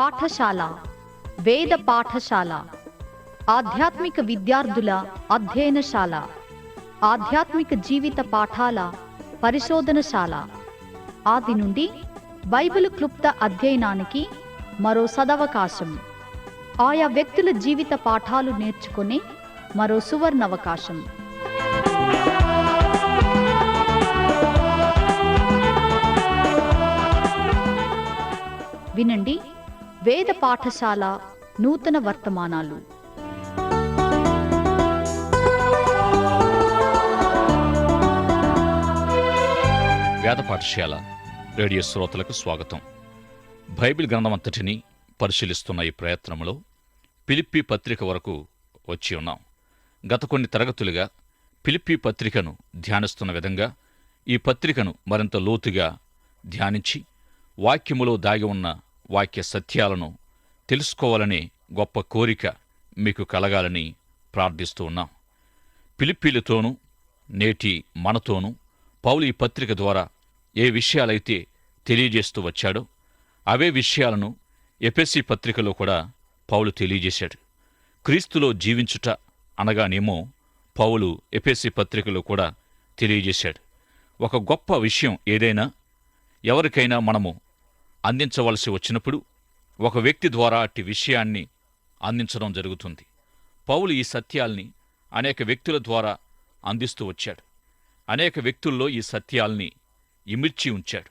పాఠశాల, వేద పాఠశాల, ఆధ్యాత్మిక విద్యార్థుల అధ్యయనశాల, ఆధ్యాత్మిక జీవిత పాఠాల పరిశోధనశాల. ఆది నుండి బైబిల్ క్లుప్త అధ్యయనానికి మరో సదవకాశం. ఆయా వ్యక్తుల జీవిత పాఠాలు నేర్చుకునే మరో సువర్ణవకాశం. వినండి వేద పాఠశాల నూతన వర్తమానాలు. వేద పాఠశాల రేడియో శ్రోతలకు స్వాగతం. బైబిల్ గ్రంథమంతటిని పరిశీలిస్తున్న ఈ ప్రయత్నంలో ఫిలిప్పీ పత్రిక వరకు వచ్చి ఉన్నాం. గత కొన్ని తరగతులుగా ఫిలిప్పీ పత్రికను ధ్యానిస్తున్న విధంగా ఈ పత్రికను మరింత లోతుగా ధ్యానించి వాక్యములో దాగి ఉన్న వాక్య సత్యాలను తెలుసుకోవాలనే గొప్ప కోరిక మీకు కలగాలని ప్రార్థిస్తూ ఉన్నాం. ఫిలిప్పీలతోనూ నేటి మనతోనూ పౌలు ఈ పత్రిక ద్వారా ఏ విషయాలైతే తెలియజేస్తూ వచ్చాడో అవే విషయాలను ఎఫెసీ పత్రికలో కూడా పౌలు తెలియజేశాడు. క్రీస్తులో జీవించుట అనగానేమో పౌలు ఎఫెసీ పత్రికలో కూడా తెలియజేశాడు. ఒక గొప్ప విషయం ఏదైనా ఎవరికైనా మనము అందించవలసి వచ్చినప్పుడు ఒక వ్యక్తి ద్వారా అట్టి విషయాన్ని అందించడం జరుగుతుంది. పౌలు ఈ సత్యాల్ని అనేక వ్యక్తుల ద్వారా అందిస్తూ వచ్చాడు. అనేక వ్యక్తుల్లో ఈ సత్యాల్ని ఇమిడ్చి ఉంచాడు.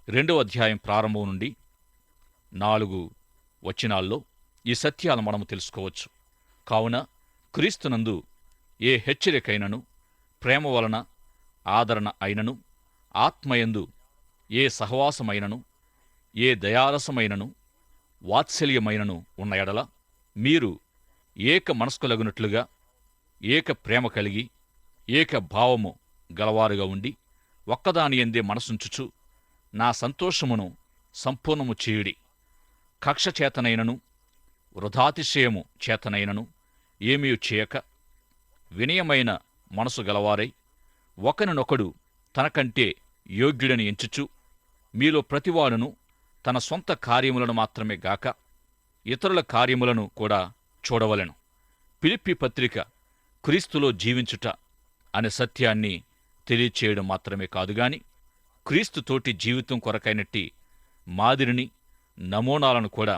2వ అధ్యాయం ప్రారంభం నుండి 4 వచనాల్లో ఈ సత్యాలు మనము తెలుసుకోవచ్చు. కావున క్రీస్తునందు ఏ హెచ్చరికైనను, ప్రేమ వలన ఆదరణ అయినను, ఆత్మయందు ఏ సహవాసమైనను, ఏ దయారసమైనను, వాత్సల్యమైనను ఉన్న ఎడల మీరు ఏక మనస్కులగునట్లుగా ఏక ప్రేమ కలిగి ఏక భావము గలవారుగా ఉండి ఒక్కదాని యందే మనసుంచుచు నా సంతోషమును సంపూర్ణము చేయుడి. కక్ష చేతనైనను వృధాతిశయము చేతనైనను ఏమీ చేయక వినయమైన మనసు గలవారై ఒకరినొకడు తనకంటే యోగ్యుడని ఎంచుచు మీలో ప్రతివాడును తన సొంత కార్యములను మాత్రమే గాక ఇతరుల కార్యములను కూడా చూడవలెను. ఫిలిప్పీ పత్రిక క్రీస్తులో జీవించుట అనే సత్యాన్ని తెలియచేయడం మాత్రమే కాదుగాని క్రీస్తుతోటి జీవితం కొరకైనట్టి మాదిరిని, నమూనాలను కూడా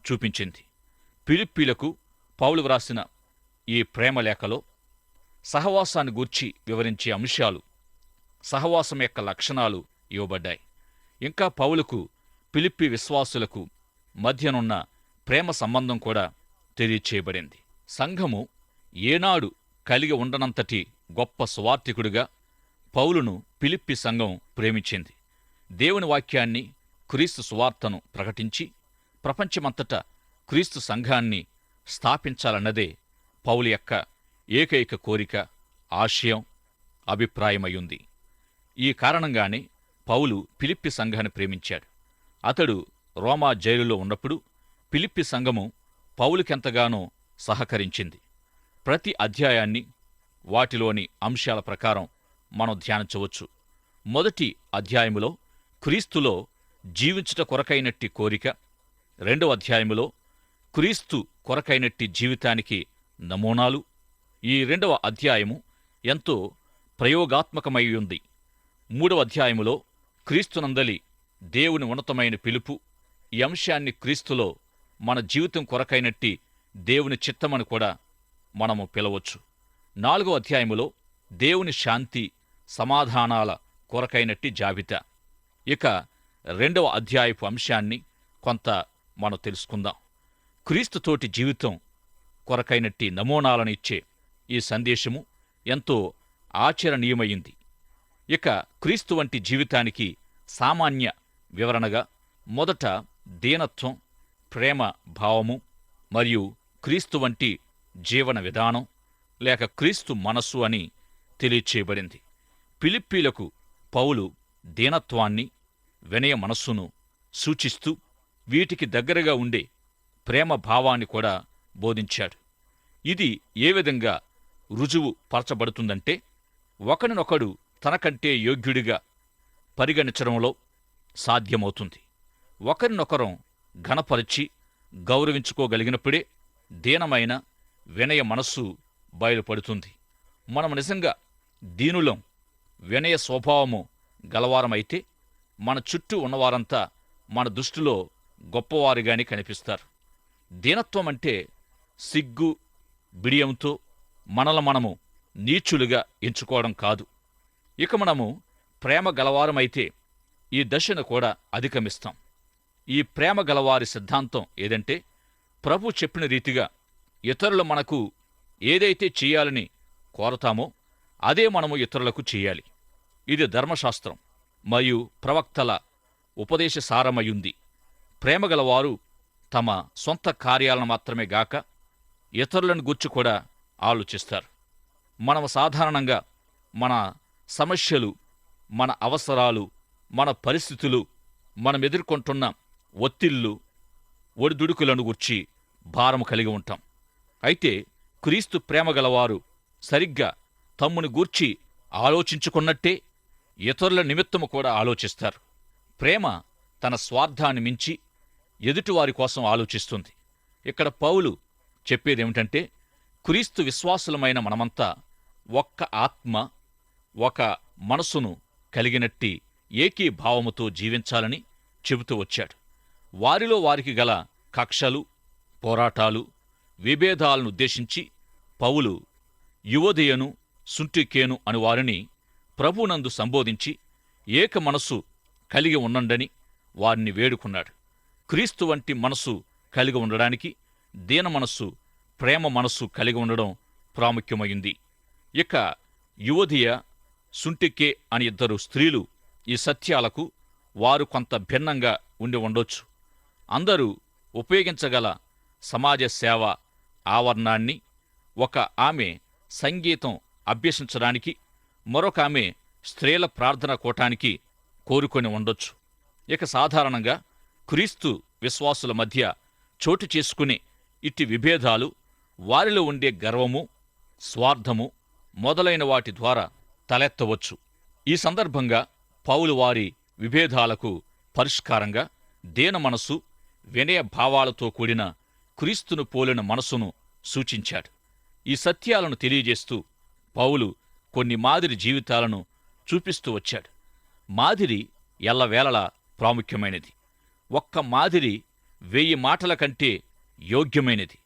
చూపించింది. ఫిలిప్పీలకు పౌలు వ్రాసిన ఈ ప్రేమలేఖలో సహవాసాన్ని గూర్చి వివరించే అంశాలు, సహవాసం యొక్క లక్షణాలు ఇవ్వబడ్డాయి. ఇంకా పౌలుకు ఫిలిప్పీ విశ్వాసులకు మధ్యనున్న ప్రేమ సంబంధం కూడా తెలియచేయబడింది. సంఘము ఏనాడు కలిగి ఉండనంతటి గొప్ప సువార్తికుడిగా పౌలును ఫిలిప్పీ సంఘం ప్రేమించింది. దేవుని వాక్యాన్ని, క్రీస్తు సువార్తను ప్రకటించి ప్రపంచమంతటా క్రీస్తు సంఘాన్ని స్థాపించాలన్నదే పౌలు యొక్క ఏకైక కోరిక, ఆశయం, అభిప్రాయమయ్యుంది. ఈ కారణంగానే పౌలు ఫిలిప్పీ సంఘాన్ని ప్రేమించాడు. అతడు రోమా జైలులో ఉన్నప్పుడు ఫిలిప్పీ సంఘము పౌలుకెంతగానో సహకరించింది. ప్రతి అధ్యాయాన్ని వాటిలోని అంశాల ప్రకారం మనం ధ్యానించవచ్చు. మొదటి అధ్యాయములో క్రీస్తులో జీవించుట కొరకైనట్టి కోరిక, 2వ అధ్యాయములో క్రీస్తు కొరకైనట్టి జీవితానికి నమూనాలు, ఈ 2వ అధ్యాయము ఎంతో ప్రయోగాత్మకమై ఉంది. 3వ అధ్యాయములో క్రీస్తునందలి దేవుని ఉన్నతమైన పిలుపు, ఈ అంశాన్ని క్రీస్తులో మన జీవితం కొరకైనట్టి దేవుని చిత్తమని కూడా మనము పిలవచ్చు. 4వ అధ్యాయములో దేవుని శాంతి, సమాధానాల కొరకైనట్టి జాబితా. ఇక 2వ అధ్యాయపు అంశాన్ని కొంత మనం తెలుసుకుందాం. క్రీస్తుతోటి జీవితం కొరకైనట్టి నమూనాలను ఇచ్చే ఈ సందేశము ఎంతో ఆచరణీయమైంది. ఇక క్రీస్తు వంటి జీవితానికి సామాన్య వివరణగా మొదట దీనత్వం, ప్రేమ భావము మరియు క్రీస్తు వంటి జీవన విధానం లేక క్రీస్తు మనస్సు అని తెలియచేయబడింది. ఫిలిప్పీలకు పౌలు దీనత్వాన్ని, వినయ మనస్సును సూచిస్తూ వీటికి దగ్గరగా ఉండే ప్రేమ భావాన్ని కూడా బోధించాడు. ఇది ఏ విధంగా రుజువు పరచబడుతుందంటే ఒకరినొకడు తనకంటే యోగ్యుడిగా పరిగణించడంలో సాధ్యమవుతుంది. ఒకరినొకరం ఘనపరిచి గౌరవించుకోగలిగినప్పుడే దీనమైన వినయ మనస్సు బయలుపడుతుంది. మనం నిజంగా దీనులం, వినయ స్వభావము గలవారమైతే మన చుట్టూ ఉన్నవారంతా మన దృష్టిలో గొప్పవారిగానే కనిపిస్తారు. దీనత్వం అంటే సిగ్గు బిడియంతో మనల మనము నీచులుగా ఎంచుకోవడం కాదు. ఇక మనము ప్రేమ గలవారమైతే ఈ దశను కూడా అధిగమిస్తాం. ఈ ప్రేమ గలవారి సిద్ధాంతం ఏదంటే, ప్రభు చెప్పిన రీతిగా ఇతరులు మనకు ఏదైతే చేయాలని కోరతామో అదే మనము ఇతరులకు చేయాలి. ఇది ధర్మశాస్త్రం మరియు ప్రవక్తల ఉపదేశ సారమయుంది. ప్రేమగలవారు తమ సొంత కార్యాలను మాత్రమే గాక ఇతరులను గూర్చి కూడా ఆలోచిస్తారు. మనం సాధారణంగా మన సమస్యలు, మన అవసరాలు, మన పరిస్థితులు, మనం ఎదుర్కొంటున్న ఒత్తిళ్లు, ఒడిదుడుకులను గూర్చి భారము కలిగి ఉంటాం. అయితే క్రీస్తు ప్రేమగలవారు సరిగ్గా తమ్ముని గూర్చి ఆలోచించుకున్నట్టే ఇతరుల నిమిత్తము కూడా ఆలోచిస్తారు. ప్రేమ తన స్వార్థాన్ని మించి ఎదుటివారి కోసం ఆలోచిస్తుంది. ఇక్కడ పౌలు చెప్పేదేమిటంటే, క్రీస్తు విశ్వాసులమైన మనమంతా ఒక్క ఆత్మ, ఒక మనసును కలిగినట్టి ఏకీభావముతో జీవించాలని చెబుతూ వచ్చాడు. వారిలో వారికి గల కక్షలు, పోరాటాలు, విభేదాలను ఉద్దేశించి పౌలు యువదియను, సుంటికేను అని వారిని ప్రభునందు సంబోధించి ఏక మనస్సు కలిగి ఉండండని వారిని వేడుకున్నాడు. క్రీస్తు వంటి మనస్సు కలిగి ఉండడానికి దీన మనస్సు, ప్రేమ మనస్సు కలిగి ఉండడం ప్రాముఖ్యమైంది. ఇక యువదియ, సుంటికే అని ఇద్దరు స్త్రీలు ఈ సత్యాలకు వారు కొంత భిన్నంగా ఉండి ఉండొచ్చు. అందరూ ఉపయోగించగల సమాజ సేవ ఆవరణాన్ని ఒక ఆమె సంగీతం అభ్యసించడానికి, మరొక ఆమె స్త్రీల ప్రార్థన కూటానికి కోరుకొని ఉండొచ్చు. ఇక సాధారణంగా క్రీస్తు విశ్వాసుల మధ్య చోటు చేసుకునే ఇట్టి విభేదాలు వారిలో ఉండే గర్వము, స్వార్థము మొదలైన వాటి ద్వారా తలెత్తవచ్చు. ఈ సందర్భంగా పౌలు వారి విభేదాలకు పరిష్కారంగా దీన మనసు, వినయ భావాలతో కూడిన క్రీస్తును పోలిన మనసును సూచించాడు. ఈ సత్యాలను తెలియజేస్తూ పౌలు కొన్ని మాదిరి జీవితాలను చూపిస్తూ వచ్చాడు. మాదిరి ఎల్లవేళలా ప్రాముఖ్యమైనది. ఒక్క మాదిరి 1000 మాటల కంటే యోగ్యమైనది.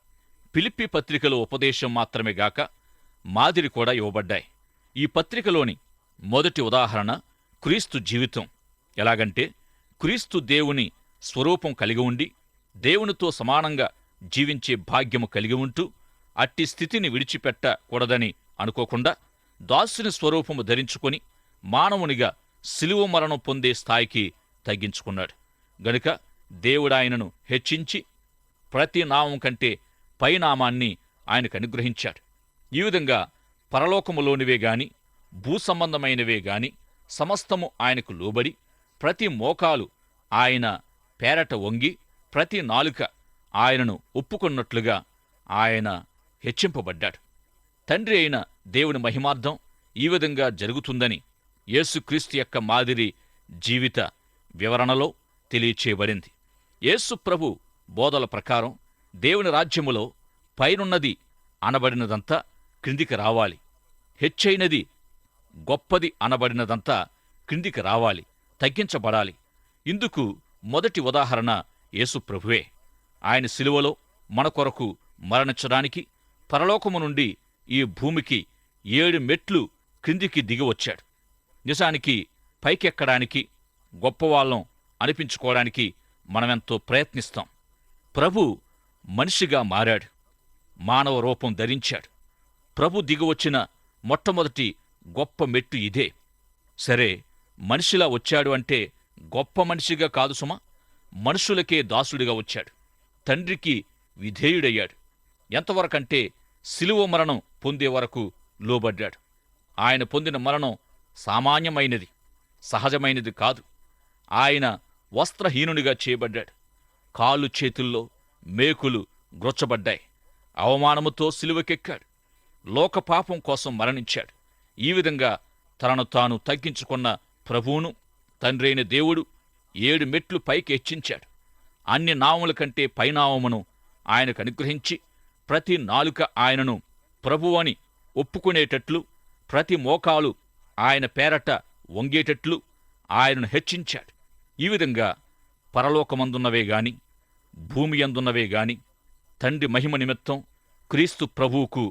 ఫిలిప్పీ పత్రికలో ఉపదేశం మాత్రమే గాక మాదిరి కూడా ఇవ్వబడ్డాయి. ఈ పత్రికలోని మొదటి ఉదాహరణ క్రీస్తు జీవితం. ఎలాగంటే, క్రీస్తు దేవుని స్వరూపం కలిగి ఉండి దేవునితో సమానంగా జీవించే భాగ్యము కలిగి ఉంటూ అట్టి స్థితిని విడిచిపెట్టకూడదని అనుకోకుండా దాసుని స్వరూపము ధరించుకొని మానవునిగా శిలువ మరణం పొందే స్థాయికి తగ్గించుకున్నాడు. గనుక దేవుడాయనను హెచ్చించి ప్రతి నామం కంటే పైనామాన్ని ఆయనకు అనుగ్రహించాడు. ఈ విధంగా పరలోకములోనివే గాని భూసంబంధమైనవే గాని సమస్తము ఆయనకు లోబడి ప్రతి మోకాలు ఆయన పేరట వంగి ప్రతి నాలుక ఆయనను ఒప్పుకొన్నట్లుగా ఆయన హెచ్చింపబడ్డాడు. తండ్రి అయిన దేవుని మహిమార్థం ఈ విధంగా జరుగుతుందని యేసుక్రీస్తు యొక్క మాదిరి జీవిత వివరణలో తెలియచేయబడింది. యేసు ప్రభు బోధల ప్రకారం దేవుని రాజ్యములో పైనున్నది అనబడినదంతా క్రిందికి రావాలి, హెచ్చైనది గొప్పది అనబడినదంతా క్రిందికి రావాలి, తగ్గించబడాలి. ఇందుకు మొదటి ఉదాహరణ యేసు ప్రభువే. ఆయన శిలువలో మన కొరకు మరణించడానికి పరలోకము నుండి ఈ భూమికి 7 మెట్లు క్రిందికి దిగివచ్చాడు. నిజానికి పైకెక్కడానికి, గొప్పవాళ్ళం అనిపించుకోవడానికి మనమెంతో ప్రయత్నిస్తాం. ప్రభు మనిషిగా మారాడు, మానవ రూపం ధరించాడు. ప్రభు దిగివచ్చిన మొట్టమొదటి గొప్ప మెట్టు ఇదే. సరే, మనిషిలా వచ్చాడు అంటే గొప్ప మనిషిగా కాదు సుమా, మనుషులకే దాసుడిగా వచ్చాడు. తండ్రికి విధేయుడయ్యాడు. ఎంతవరకంటే శిలువ మరణం పొందే వరకు లోబడ్డాడు. ఆయన పొందిన మరణం సామాన్యమైనది, సహజమైనది కాదు. ఆయన వస్త్రహీనునిగా చేయబడ్డాడు. కాళ్ళు చేతుల్లో మేకులు గ్రొచ్చబడ్డాయి. అవమానముతో శిలువకెక్కాడు. లోకపాపం కోసం మరణించాడు. ఈ విధంగా తనను తాను తగ్గించుకున్న ప్రభువును తండ్రైన దేవుడు 7 మెట్లు పైకి హెచ్చించాడు. అన్ని నామముల కంటే పైనామమును ఆయనకు అనుగ్రహించి ప్రతి నాలుక ఆయనను ప్రభువని ఒప్పుకునేటట్లు, ప్రతి మోకాలు ఆయన పేరట వంగేటట్లు ఆయనను హెచ్చించాడు. ఈ విధంగా పరలోకమందున్నవే గాని భూమి యందున్నవే గాని తండ్రి మహిమ నిమిత్తం క్రీస్తు ప్రభువుకు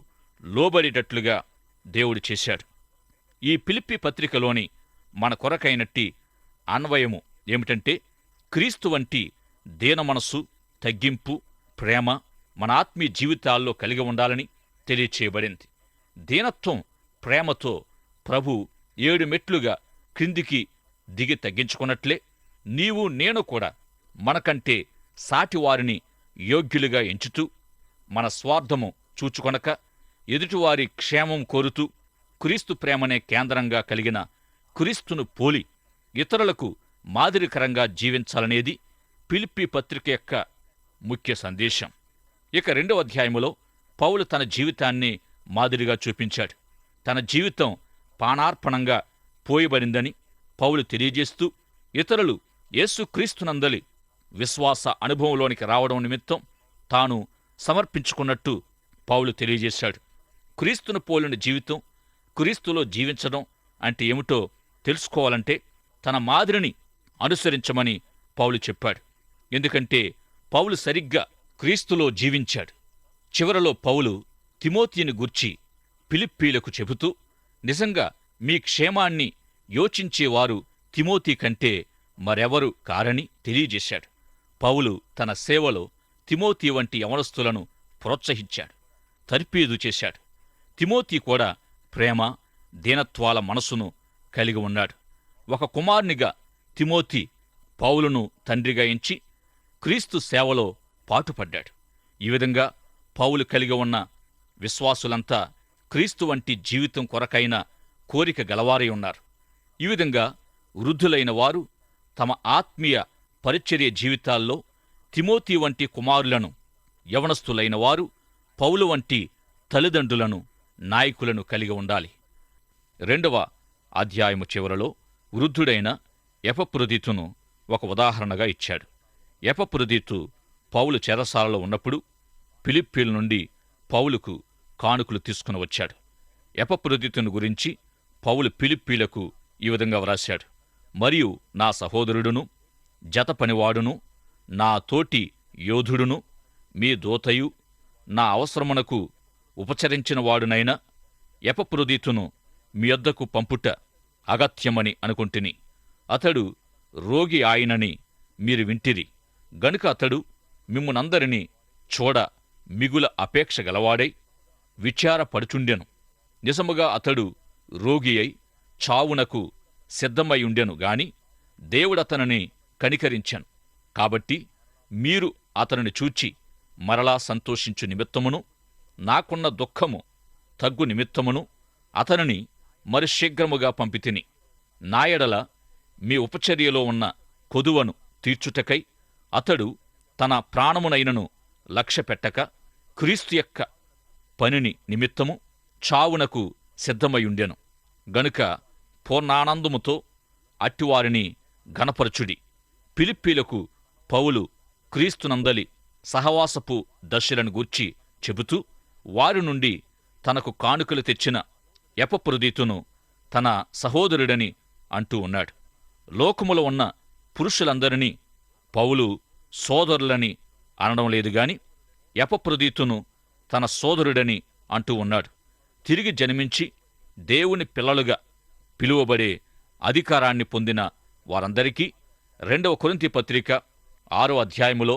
లోబడేటట్లుగా దేవుడు చేశాడు. ఈ ఫిలిప్పీ పత్రికలోని మన కొరకైనట్టి అన్వయము ఏమిటంటే, క్రీస్తు వంటి దీన మనస్సు, తగ్గింపు, ప్రేమ మన ఆత్మీయ జీవితాల్లో కలిగి ఉండాలని తెలియచేయబడింది. దీనత్వం, ప్రేమతో ప్రభు 7 మెట్లుగా క్రిందికి దిగి తగ్గించుకున్నట్లే నీవు నేను కూడా మనకంటే సాటివారిని యోగ్యులుగా ఎంచుతూ మన స్వార్థము చూచుకొనక ఎదుటివారి క్షేమం కోరుతూ క్రీస్తు ప్రేమనే కేంద్రంగా కలిగిన క్రీస్తును పోలి ఇతరులకు మాదిరికరంగా జీవించాలనేది ఫిలిప్పీ పత్రిక యొక్క ముఖ్య సందేశం. ఇక 2వ అధ్యాయములో పౌలు తన జీవితాన్ని మాదిరిగా చూపించాడు. తన జీవితం పానార్పణంగా పోయబడిందని పౌలు తెలియజేస్తూ ఇతరులు యేసుక్రీస్తునందలి విశ్వాస అనుభవంలోనికి రావడం నిమిత్తం తాను సమర్పించుకున్నట్టు పౌలు తెలియజేశాడు. క్రీస్తును పోలిన జీవితం, క్రీస్తులో జీవించడం అంటే ఏమిటో తెలుసుకోవాలంటే తన మాదిరిని అనుసరించమని పౌలు చెప్పాడు. ఎందుకంటే పౌలు సరిగ్గా క్రీస్తులో జీవించాడు. చివరలో పౌలు తిమోతిని గూర్చి ఫిలిప్పీలకు చెబుతూ, నిజంగా మీ క్షేమాన్ని యోచించేవారు తిమోతి కంటే మరెవరు కారని తెలియజేశాడు. పౌలు తన సేవలో తిమోతి వంటి యవనస్తులను ప్రోత్సహించాడు, తర్ఫీదు చేశాడు. తిమోతి కూడా ప్రేమ, దీనత్వాల మనసును కలిగి ఉన్నాడు. ఒక కుమారునిగా తిమోతి పౌలును తండ్రిగా ఎంచి క్రీస్తు సేవలో పాటుపడ్డాడు. ఈ విధంగా పౌలు కలిగి ఉన్న విశ్వాసులంతా క్రీస్తు వంటి జీవితం కొరకైన కోరిక గలవారై ఉన్నారు. ఈ విధంగా వృద్ధులైన వారు తమ ఆత్మీయ పరిచర్య జీవితాల్లో తిమోతి వంటి కుమారులను, యవనస్తులైన వారు పౌలు వంటి తల్లిదండ్రులను, నాయకులను కలిగి ఉండాలి. 2వ అధ్యాయము చివరలో వృద్ధుడైన ఎపఫ్రొదితును ఒక ఉదాహరణగా ఇచ్చాడు. ఎపఫ్రొదితు పౌలు చెరసాలలో ఉన్నప్పుడు ఫిలిప్పీల నుండి పౌలుకు కానుకలు తీసుకుని వచ్చాడు. ఎపఫ్రొదితును గురించి పౌలు ఫిలిప్పీలకు ఈ విధంగా వ్రాశాడు: మరియు నా సహోదరుడును, జత పనివాడును, నా తోటి యోధుడును, మీ దూతయు, నా అవసరమునకు ఉపచరించినవాడునైన ఎపఫ్రొదితును మీ యొద్దకు పంపుట అగత్యమని అనుకుంటుని. అతడు రోగి ఆయనని మీరు వింటిరి గనుక అతడు మిమ్మునందరినీ చూడ మిగుల అపేక్ష గలవాడై విచారపడుచుండెను. నిజముగా అతడు రోగి అయి చావునకు సిద్ధమయ్యుండెను గాని దేవుడతనిని కనికరించెను. కాబట్టి మీరు అతనిని చూచి మరలా సంతోషించు నిమిత్తమును, నాకున్న దుఃఖము తగ్గు నిమిత్తమును అతనిని మరి శీఘ్రముగా పంపితిని. నా ఎడల మీ ఉపచర్యలో ఉన్న కొదువను తీర్చుటకై అతడు తన ప్రాణమునైనను లక్ష్యపెట్టక క్రీస్తు యొక్క పనిని నిమిత్తము చావునకు సిద్ధమయ్యుండెను గనుక పూర్ణానందముతో అట్టివారిని గణపరచుడి. ఫిలిప్పీలకు పౌలు క్రీస్తునందలి సహవాసపు దశలను గూర్చి చెబుతూ వారి నుండి తనకు కానుకలు తెచ్చిన ఎపఫ్రొదితును తన సహోదరుడని అంటూ ఉన్నాడు. లోకములో ఉన్న పురుషులందరినీ పౌలు సోదరులని అనడం లేదు గాని ఎపఫ్రొదితును తన సోదరుడని అంటూ ఉన్నాడు. తిరిగి జన్మించి దేవుని పిల్లలుగా పిలువబడే అధికారాన్ని పొందిన వారందరికీ 2వ కొరింథీ పత్రిక 6వ అధ్యాయములో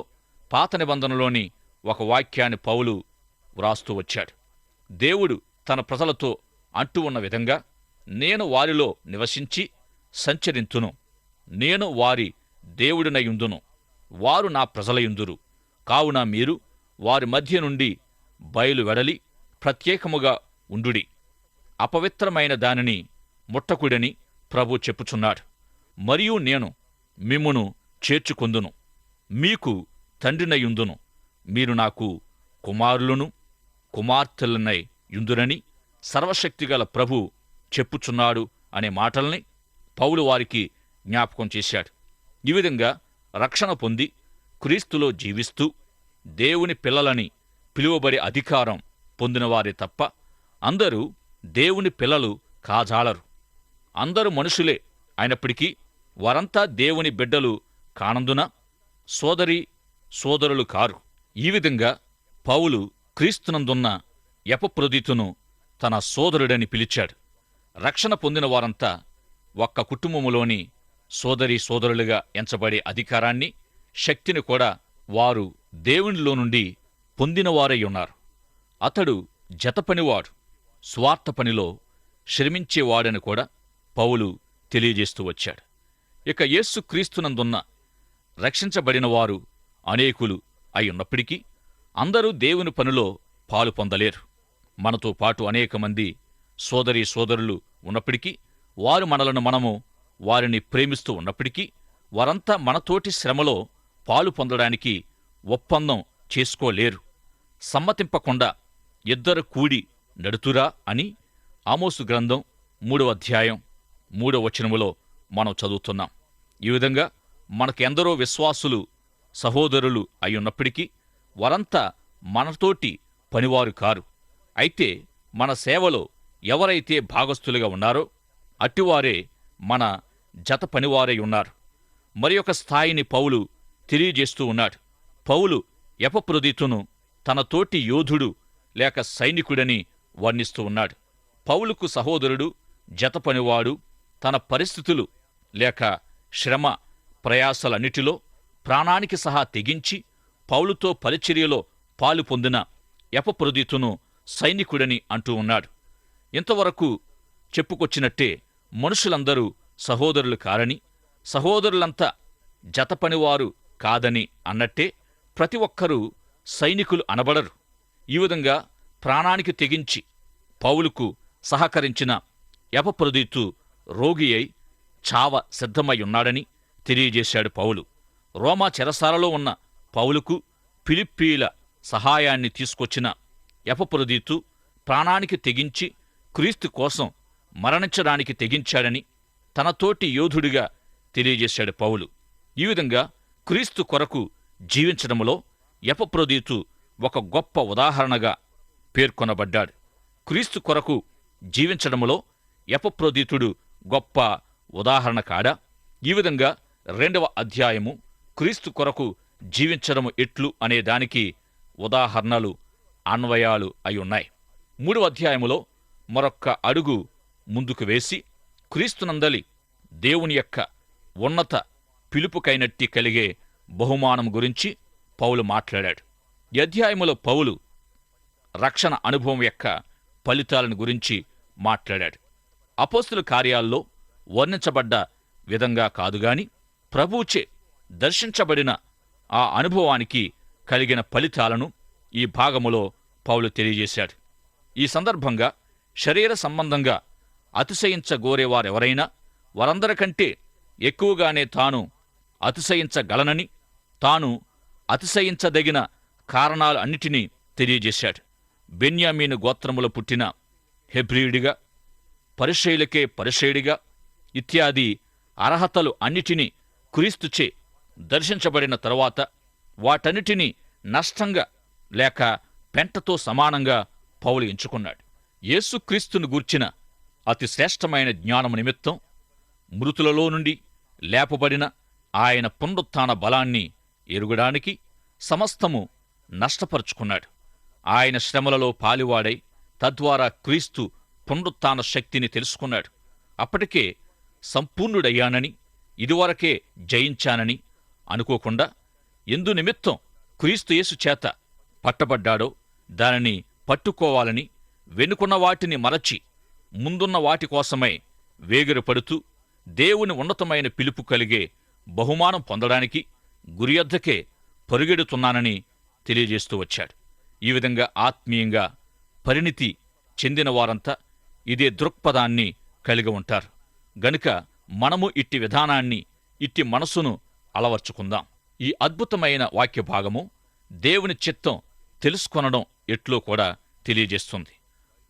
పాత నిబంధనలోని ఒక వాక్యాన్ని పౌలు వ్రాస్తూ వచ్చాడు. దేవుడు తన ప్రజలతో అంటూ ఉన్న విధంగా, నేను వారిలో నివసించి సంచరింతును, నేను వారి దేవుడినయుందును, వారు నా ప్రజలయుందురు. కావున మీరు వారి మధ్య నుండి బయలు వెడలి ప్రత్యేకముగా ఉండుడి, అపవిత్రమైన దానిని ముట్టకుడని ప్రభు చెప్పుచున్నాడు. మరియు నేను మిమ్మును చేర్చుకొందును, మీకు తండ్రినయుందును, మీరు నాకు కుమారులను కుమార్తెలనై యుందురని సర్వశక్తిగల ప్రభు చెప్పుచున్నాడు అనే మాటల్ని పౌలు వారికి జ్ఞాపకం చేశాడు. ఈ విధంగా రక్షణ పొంది క్రీస్తులో జీవిస్తూ దేవుని పిల్లలని పిలువబడే అధికారం పొందినవారే తప్ప అందరూ దేవుని పిల్లలు కాజాలరు. అందరూ మనుషులే అయినప్పటికీ వారంతా దేవుని బిడ్డలు కానందున సోదరీ సోదరులు కారు. ఈ విధంగా పౌలు క్రీస్తునందున్న ఎపఫ్రొదితును తన సోదరుడని పిలిచాడు. రక్షణ పొందిన వారంతా ఒక్క కుటుంబములోని సోదరీ సోదరులుగా ఎంచబడే అధికారాన్ని, శక్తిని కూడా వారు దేవునిలో నుండి పొందినవారై ఉన్నారు. అతడు జతపనివాడు, స్వార్థ పనిలో శ్రమించేవాడని కూడా పౌలు తెలియజేస్తూ వచ్చాడు. ఇక యేసు క్రీస్తునందున్న రక్షించబడిన వారు అనేకులు అయ్యున్నప్పటికీ అందరూ దేవుని పనిలో పాలు పొందలేరు. మనతో పాటు అనేక మంది సోదరీ సోదరులు ఉన్నప్పటికీ వారు మనము వారిని ప్రేమిస్తూ ఉన్నప్పటికీ వారంతా మనతోటి శ్రమలో పాలు పొందడానికి ఒప్పందం చేసుకోలేరు. సమ్మతింపకుండా ఇద్దరు కూడి నడుతురా అని ఆమోసు గ్రంథం 3వ అధ్యాయం 3వ వచనములో మనం చదువుతున్నాం. ఈ విధంగా మనకెందరో విశ్వాసులు సహోదరులు అయ్యున్నప్పటికీ వారంతా మనతోటి పనివారు కారు. అయితే మన సేవలో ఎవరైతే భాగస్థులుగా ఉన్నారో అట్టివారే మన జత పనివారై ఉన్నారు. మరి ఒక స్థాయిని పౌలు తెలియజేస్తూ ఉన్నాడు. పౌలు ఎపఫ్రొదితును తన తోటి యోధుడు లేక సైనికుడని వర్ణిస్తూ ఉన్నాడు. పౌలుకు సహోదరుడు, జత పనివాడు, తన పరిస్థితులు లేక శ్రమ ప్రయాసలన్నిటిలో ప్రాణానికి సహా తెగించి పౌలుతో పరిచర్యలో పాలు పొందిన ఎపఫ్రొదితును సైనికుడని అంటూ ఉన్నాడు. ఇంతవరకు చెప్పుకొచ్చినట్టే మనుషులందరూ సహోదరులు కారని, సహోదరులంతా జతపనివారు కాదని అన్నట్టే ప్రతి ఒక్కరూ సైనికులు అనబడరు. ఈ విధంగా ప్రాణానికి తెగించి పౌలుకు సహకరించిన ఎపఫ్రొదితు రోగి అయి చావ సిద్ధమయ్యున్నాడని తెలియజేశాడు పౌలు. రోమా చెరసాలలో ఉన్న పౌలుకు ఫిలిప్పీల సహాయాన్ని తీసుకొచ్చిన ఎపఫ్రొదితు ప్రాణానికి తెగించి క్రీస్తు కోసం మరణించడానికి తెగించాడని తనతోటి యోధుడిగా తెలియజేశాడు పౌలు. ఈ విధంగా క్రీస్తు కొరకు జీవించడంలో ఎపఫ్రొదితు ఒక గొప్ప ఉదాహరణగా పేర్కొనబడ్డాడు. క్రీస్తు కొరకు జీవించడంలో ఎపఫ్రొదితుడు గొప్ప ఉదాహరణ కాడా? ఈ విధంగా 2వ అధ్యాయము క్రీస్తు కొరకు జీవించడము ఎట్లు అనే దానికి ఉదాహరణలు, అన్వయాలు అయి ఉన్నాయి. 3వ అధ్యాయములో మరొక్క అడుగు ముందుకు వేసి క్రీస్తునందలి దేవుని యొక్క ఉన్నత పిలుపుకైనట్టి కలిగే బహుమానం గురించి పౌలు మాట్లాడాడు. ఈ అధ్యాయములో పౌలు రక్షణ అనుభవం యొక్క ఫలితాలను గురించి మాట్లాడాడు. అపోస్తుల కార్యాల్లో వర్ణించబడ్డ విధంగా కాదుగాని ప్రభువుచే దర్శించబడిన ఆ అనుభవానికి కలిగిన ఫలితాలను ఈ భాగములో పౌలు తెలియజేశాడు. ఈ సందర్భంగా శరీర సంబంధంగా అతిశయించగోరేవారెవరైనా వారందరికంటే ఎక్కువగానే తాను అతిశయించగలనని, తాను అతిశయించదగిన కారణాలు అన్నిటినీ తెలియజేశాడు. బెన్యామీను గోత్రములో పుట్టిన హెబ్రీయుడిగా, పరిసయ్యులకే పరిసయ్యుడిగా ఇత్యాది అర్హతలు అన్నిటినీ క్రీస్తుచే దర్శించబడిన తరువాత వాటన్నిటినీ నష్టంగా లేక పెంటతో సమానంగా పౌలు ఎంచుకున్నాడు. యేసుక్రీస్తును గూర్చిన అతి శ్రేష్టమైన జ్ఞానము నిమిత్తం మృతులలో నుండి లేపబడిన ఆయన పునరుత్థాన బలాన్ని ఎరుగడానికి సమస్తము నష్టపరుచుకున్నాడు. ఆయన శ్రమలలో పాలివాడై తద్వారా క్రీస్తు పునరుత్థాన శక్తిని తెలుసుకున్నాడు. అప్పటికే సంపూర్ణుడయ్యానని, ఇదివరకే జయించానని అనుకోకుండా ఎందు నిమిత్తం క్రీస్తు యేసు చేత పట్టబడ్డాడో దానిని పట్టుకోవాలని వెనుకున్న వాటిని మరచి ముందున్న వాటి కోసమై వేగిరపడుతూ దేవుని ఉన్నతమైన పిలుపు కలిగే బహుమానం పొందడానికి గురియద్దకే పరుగెడుతున్నానని తెలియజేస్తూ వచ్చాడు. ఈ విధంగా ఆత్మీయంగా పరిణితి చెందిన వారంతా ఇదే దృక్పథాన్ని కలిగి ఉంటారు. గనుక మనము ఇట్టి విధానాన్ని, ఇట్టి మనసును అలవర్చుకుందాం. ఈ అద్భుతమైన వాక్య భాగము దేవుని చిత్తం తెలుసుకొనడం ఎట్లో కూడా తెలియజేస్తుంది.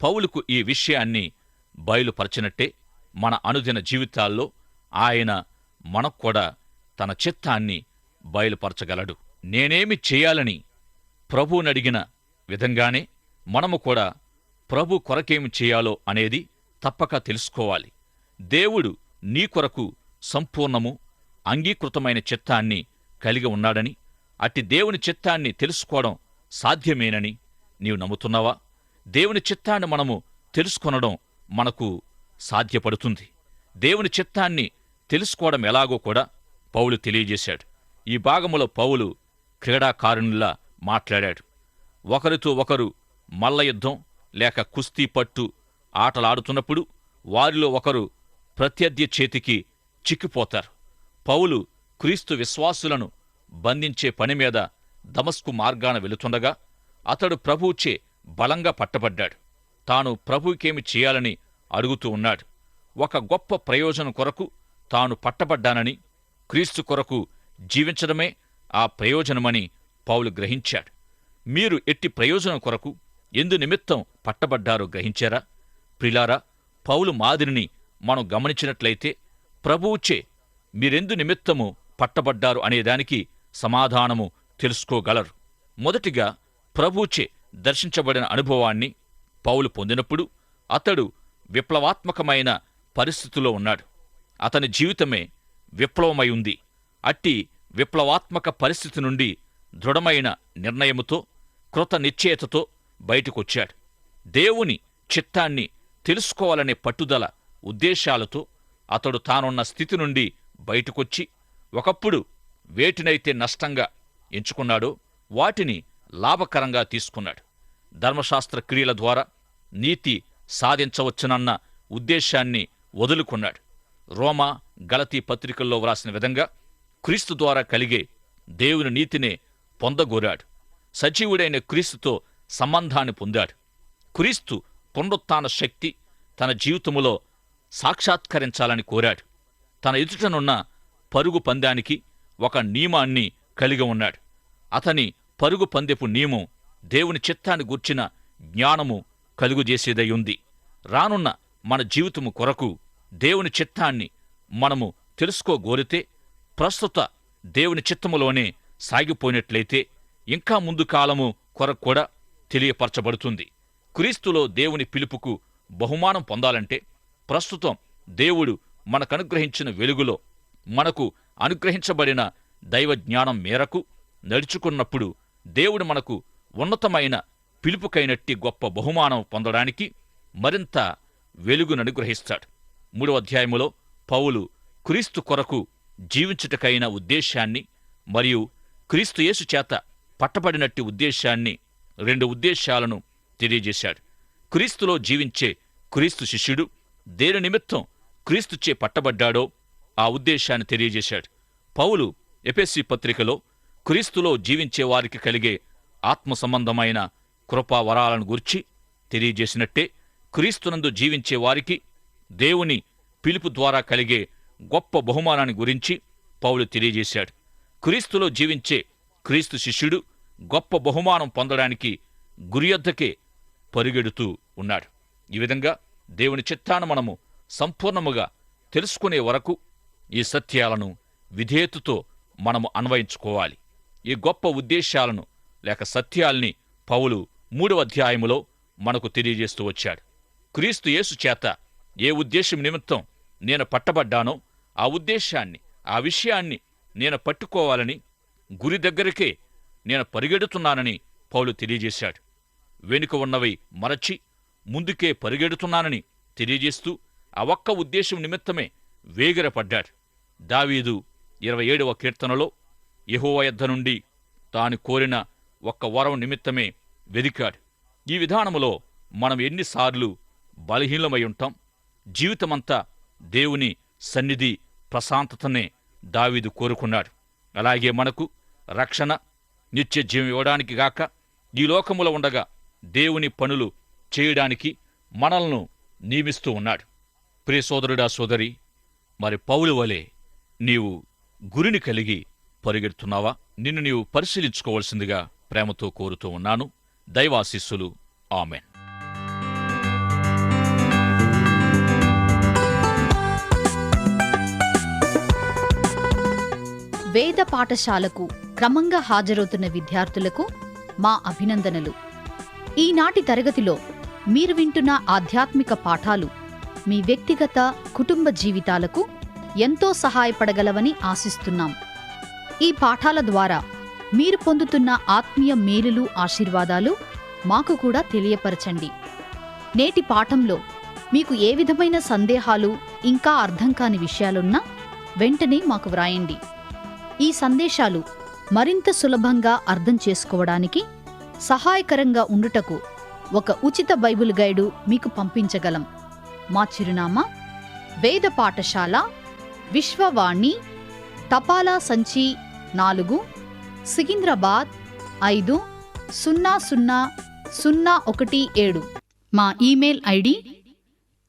పౌలుకు ఈ విషయాన్ని బయలుపరచినట్టే మన అనుదిన జీవితాల్లో ఆయన మనకు కూడా తన చిత్తాన్ని బయలుపరచగలడు. నేనేమి చేయాలని ప్రభువునడిగిన విధంగానే మనము కూడా ప్రభు కొరకేమి చేయాలో అనేది తప్పక తెలుసుకోవాలి. దేవుడు నీ కొరకు సంపూర్ణము అంగీకృతమైన చిత్తాన్ని కలిగి ఉన్నాడని, అట్టి దేవుని చిత్తాన్ని తెలుసుకోవడం సాధ్యమేనని నీవు నమ్ముతున్నావా? దేవుని చిత్తాన్ని మనము తెలుసుకొనడం మనకు సాధ్యపడుతుంది. దేవుని చిత్తాన్ని తెలుసుకోవడం ఎలాగో కూడా పౌలు తెలియజేశాడు. ఈ భాగములో పౌలు క్రీడాకారునిలా మాట్లాడాడు. ఒకరితో ఒకరు మల్ల యుద్ధం లేక కుస్తీ పట్టు ఆటలాడుతున్నప్పుడు వారిలో ఒకరు ప్రత్యర్థి చేతికి చిక్కిపోతారు. పౌలు క్రీస్తు విశ్వాసులను బంధించే పని మీద దమస్కు మార్గాన వెళుతుండగా అతడు ప్రభువుచే బలంగా పట్టబడ్డాడు. తాను ప్రభువుకేమి చేయాలని అడుగుతూ ఉన్నాడు. ఒక గొప్ప ప్రయోజనం కొరకు తాను పట్టబడ్డానని, క్రీస్తు కొరకు జీవించడమే ఆ ప్రయోజనమని పౌలు గ్రహించాడు. మీరు ఎట్టి ప్రయోజనం కొరకు ఎందు నిమిత్తం పట్టబడ్డారో గ్రహించారా? ప్రిలారా, పౌలు మాదిరిని మనం గమనించినట్లయితే ప్రభువుచే మీరెందు నిమిత్తము పట్టబడ్డారు అనేదానికి సమాధానము తెలుసుకోగలరు. మొదటిగా ప్రభువుచే దర్శించబడిన అనుభవాన్ని పౌలు పొందినప్పుడు అతడు విప్లవాత్మకమైన పరిస్థితిలో ఉన్నాడు. అతని జీవితమే విప్లవమై ఉంది. అట్టి విప్లవాత్మక పరిస్థితి నుండి దృఢమైన నిర్ణయముతో, కృత నిశ్చయతతో బయటకొచ్చాడు. దేవుని చిత్తాన్ని తెలుసుకోవాలనే పట్టుదల, ఉద్దేశాలతో అతడు తానున్న స్థితి నుండి బయటకొచ్చి ఒకప్పుడు వేటినైతే నష్టంగా ఎంచుకున్నాడో వాటిని లాభకరంగా తీసుకున్నాడు. ధర్మశాస్త్ర క్రియల ద్వారా నీతి సాధించవచ్చునన్న ఉద్దేశాన్ని వదులుకున్నాడు. రోమా, గలతీ పత్రికల్లో వ్రాసిన విధంగా క్రీస్తు ద్వారా కలిగే దేవుని నీతినే పొందగోరాడు. సజీవుడైన క్రీస్తుతో సంబంధాన్ని పొందాడు. క్రీస్తు పునరుత్థాన శక్తి తన జీవితములో సాక్షాత్కరించాలని కోరాడు. తన ఎదుటనున్న పరుగు పందానికి ఒక నియమాన్ని కలిగి ఉన్నాడు. అతని పరుగు పందెపు నియమం దేవుని చిత్తాన్ని గూర్చిన జ్ఞానము కలుగుజేసేదై ఉంది. రానున్న మన జీవితము కొరకు దేవుని చిత్తాన్ని మనము తెలుసుకోగోరితే ప్రస్తుత దేవుని చిత్తములోనే సాగిపోయినట్లయితే ఇంకా ముందు కాలము కొరకు కూడా తెలియపరచబడుతుంది. క్రీస్తులో దేవుని పిలుపుకు బహుమానం పొందాలంటే ప్రస్తుతం దేవుడు మనకనుగ్రహించిన వెలుగులో మనకు అనుగ్రహించబడిన దైవ జ్ఞానం మేరకు నడుచుకున్నప్పుడు దేవుడు మనకు ఉన్నతమైన పిలుపుకైనట్టి గొప్ప బహుమానం పొందడానికి మరింత వెలుగుననుగ్రహిస్తాడు. 3వ అధ్యాయములో పౌలు క్రీస్తు కొరకు జీవించుటకైన ఉద్దేశాన్ని మరియు క్రీస్తు యేసు చేత పట్టబడినట్టి ఉద్దేశాన్ని, 2 ఉద్దేశాలను తెలియజేశాడు. క్రీస్తులో జీవించే క్రీస్తు శిష్యుడు దేని నిమిత్తం క్రీస్తుచే పట్టబడ్డాడో ఆ ఉద్దేశాన్ని తెలియజేశాడు. పౌలు ఎఫెసీ పత్రికలో క్రీస్తులో జీవించే వారికి కలిగే ఆత్మ సంబంధమైన కృపా వరాలను గూర్చి తెలియజేసినట్టే క్రీస్తునందు జీవించే వారికి దేవుని పిలుపు ద్వారా కలిగే గొప్ప బహుమానాన్ని గురించి పౌలు తెలియజేశాడు. క్రీస్తులో జీవించే క్రీస్తు శిష్యుడు గొప్ప బహుమానం పొందడానికి గురియద్దకే పరుగెడుతూ ఉన్నాడు. ఈ విధంగా దేవుని చిత్తాన్ని మనము సంపూర్ణముగా తెలుసుకునే వరకు ఈ సత్యాలను విధేయతతో మనము అన్వయించుకోవాలి. ఈ గొప్ప ఉద్దేశాలను లేక సత్యాల్ని పౌలు 3వ అధ్యాయములో మనకు తెలియజేస్తూ వచ్చాడు. క్రీస్తు యేసు చేత ఏ ఉద్దేశం నిమిత్తం నేను పట్టబడ్డానో ఆ ఉద్దేశాన్ని, ఆ విషయాన్ని నేను పట్టుకోవాలని, గురి దగ్గరికే నేను పరిగెడుతున్నానని పౌలు తెలియజేశాడు. వెనుక ఉన్నవి మరచి ముందుకే పరిగెడుతున్నానని తెలియజేస్తూ ఆ ఒక్క ఉద్దేశం నిమిత్తమే వేగిరపడ్డాడు. దావీదు 27వ కీర్తనలో యెహోవా యొద్ద నుండి తాను కోరిన ఒక్క వరం నిమిత్తమే వెదికాడు. ఈ విధానములో మనం ఎన్నిసార్లు బలహీనమై ఉంటాం. జీవితమంతా దేవుని సన్నిధి, ప్రశాంతతనే దావీదు కోరుకున్నాడు. అలాగే మనకు రక్షణ, నిత్య జీవం ఇవ్వడానికి గాక ఈ లోకములో ఉండగా దేవుని పనులు చేయడానికి మనల్ని నియమిస్తూ ఉన్నాడు. ప్రియ సోదరుడా, సోదరి, మరి పౌలు వలె నీవు గురిని కలిగి పరిగెడుతున్నావా? నిన్ను నీవు పరిశీలించుకోవలసిందిగా ప్రేమతో కోరుతూ ఉన్నాను. దైవాశీస్సులు. ఆమెన్. వేద పాఠశాలకు క్రమంగా హాజరవుతున్న విద్యార్థులకు మా అభినందనలు. ఈనాటి తరగతిలో మీరు వింటున్న ఆధ్యాత్మిక పాఠాలు మీ వ్యక్తిగత, కుటుంబ జీవితాలకు ఎంతో సహాయపడగలవని ఆశిస్తున్నాం. ఈ పాఠాల ద్వారా మీరు పొందుతున్న ఆత్మీయ మేలులు, ఆశీర్వాదాలు మాకు కూడా తెలియపరచండి. నేటి పాఠంలో మీకు ఏ విధమైన సందేహాలు, ఇంకా అర్థం కాని విషయాలున్నా వెంటనే మాకు వ్రాయండి. ఈ సందేశాలు మరింత సులభంగా అర్థం చేసుకోవడానికి సహాయకరంగా ఉండుటకు ఒక ఉచిత బైబిల్ గైడు మీకు పంపించగలం. మా చిరునామా: వేద పాఠశాల, విశ్వవాణి, తపాలా సంచి 4, సికింద్రాబాద్ 500017. మా ఈమెయిల్ ఐడి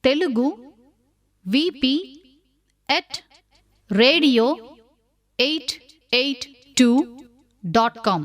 telugu@radio882.com.